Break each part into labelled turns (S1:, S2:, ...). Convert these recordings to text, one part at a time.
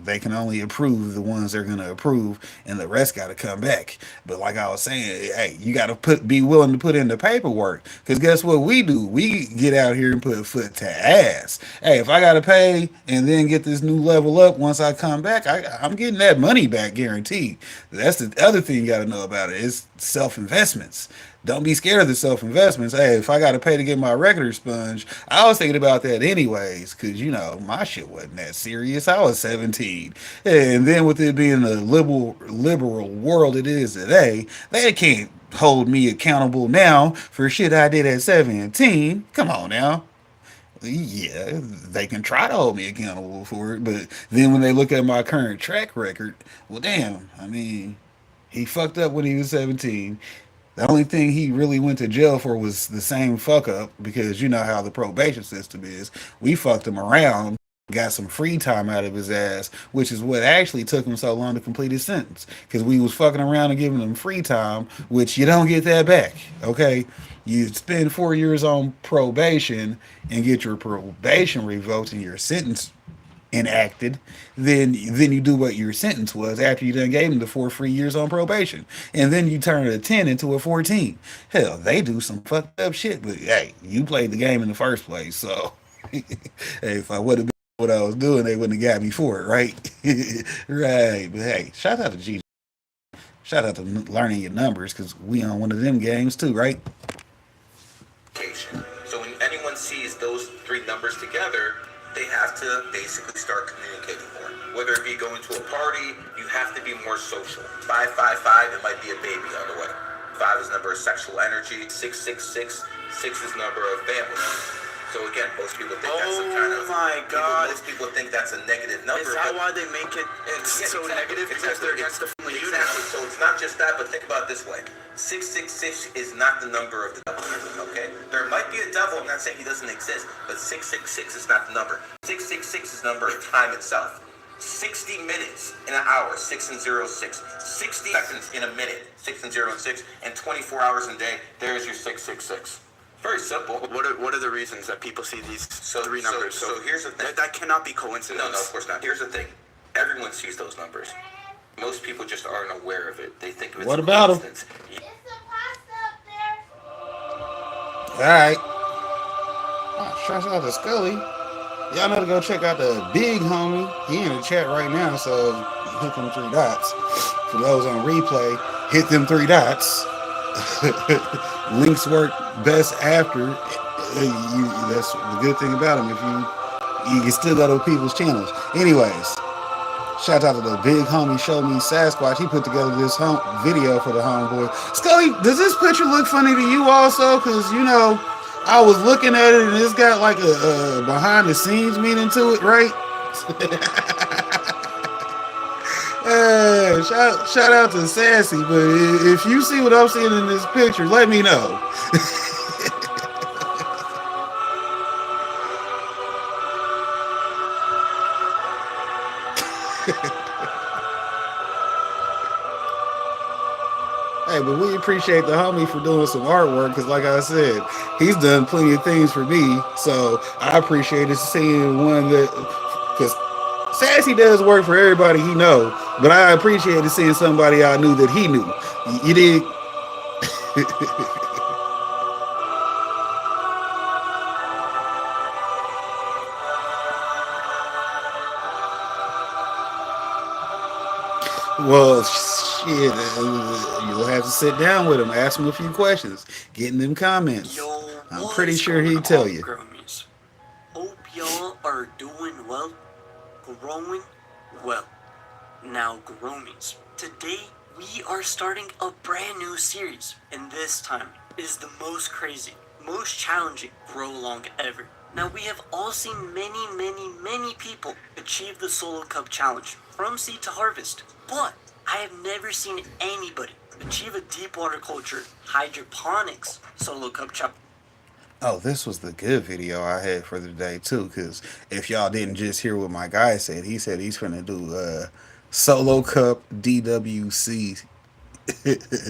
S1: they can only approve the ones they're gonna approve, and the rest got to come back. But like I was saying, hey, you got to be willing to put in the paperwork. Because guess what we do? We get out here and put foot to ass. Hey, if I got to pay and then get this new level up once I come back, I'm getting that money back guaranteed. That's the other thing you got to know about it is self investments. Don't be scared of the self investments. Hey, if I got to pay to get my record expunged, I was thinking about that anyways, because, my shit wasn't that serious. I was 17. And then with it being the liberal world it is today, they can't hold me accountable now for shit I did at 17. Come on now. Yeah, they can try to hold me accountable for it, but then when they look at my current track record, well, damn, I mean, he fucked up when he was 17. The only thing he really went to jail for was the same fuck up because you know how the probation system is. We fucked him around, got some free time out of his ass, which is what actually took him so long to complete his sentence because we was fucking around and giving him free time, which you don't get that back. Okay, you spend 4 years on probation and get your probation revoked and your sentence enacted, then you do what your sentence was after you done gave him the 4 free years on probation, and then you turn a 10 into a 14. Hell, they do some fucked up shit, but hey, you played the game in the first place, so hey, if I would have been what I was doing, they wouldn't have got me for it, right? Right, but hey, shout out to G. Shout out to learning your numbers because we on one of them games too, right?
S2: So when anyone sees those three numbers together, they have to basically start communicating more. Whether it be going to a party, you have to be more social. 555, it might be a baby on the way. 5 is number of sexual energy. 666, 6 is number of family. So again, most people think that's some kind of. Oh my God! Most people think that's a negative number. Is that why they make it so negative? Because they're against the family unit. Exactly. So it's not just that, but think about it this way: 666 is not the number of the devil. Okay, there might be a devil. I'm not saying he doesn't exist, but 666 is not the number. 666 is the number of time itself. 60 minutes in an hour, 6 and 0, 6. 60 seconds in a minute, 6 and 0 and 6, and 24 hours in a day. There's your 666. Very simple. What are the reasons that people see these three numbers? So here's the thing. That cannot be coincidence. No, of course not. Here's the thing. Everyone sees those numbers. Most people just aren't aware of it. They think of it.
S1: What about them? All right. Oh, shouts out to Scully. Y'all know to go check out the big homie. He in the chat right now, so hit them 3 dots. For those on replay, hit them 3 dots. Links work best after. That's the good thing about them. If you can still go to people's channels. Anyways, shout out to the big homie Show Me Sasquatch. He put together this video for the homeboy. Scully, does this picture look funny to you also? Because I was looking at it and it's got like a behind the scenes meaning to it, right? Hey, shout out to Sassy, but if you see what I'm seeing in this picture, let me know. Hey, but we appreciate the homie for doing some artwork because, like I said, he's done plenty of things for me. So I appreciated seeing one that, because Sassy does work for everybody he know, but I appreciated seeing somebody I knew that he knew. You dig? Well, shit, you'll have to sit down with him, ask him a few questions, get in them comments. I'm pretty sure he'd tell you.
S3: Growmies? Hope y'all are doing well, growing well. Now, Growmies, today we are starting a brand new series, and this time is the most crazy, most challenging grow along ever. Now, we have all seen many people achieve the Solo Cup Challenge from seed to harvest, but I have never seen anybody achieve a deep water culture hydroponics Solo Cup Challenge.
S1: Oh, this was the good video I had for the day too, because if y'all didn't just hear what my guy said, he said he's finna do Solo Cup DWC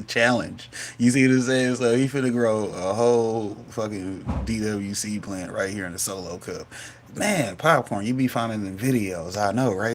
S1: challenge. You see what I'm saying? So he finna grow a whole fucking DWC plant right here in the Solo Cup. Man, Popcorn, you be finding them videos, I know, right?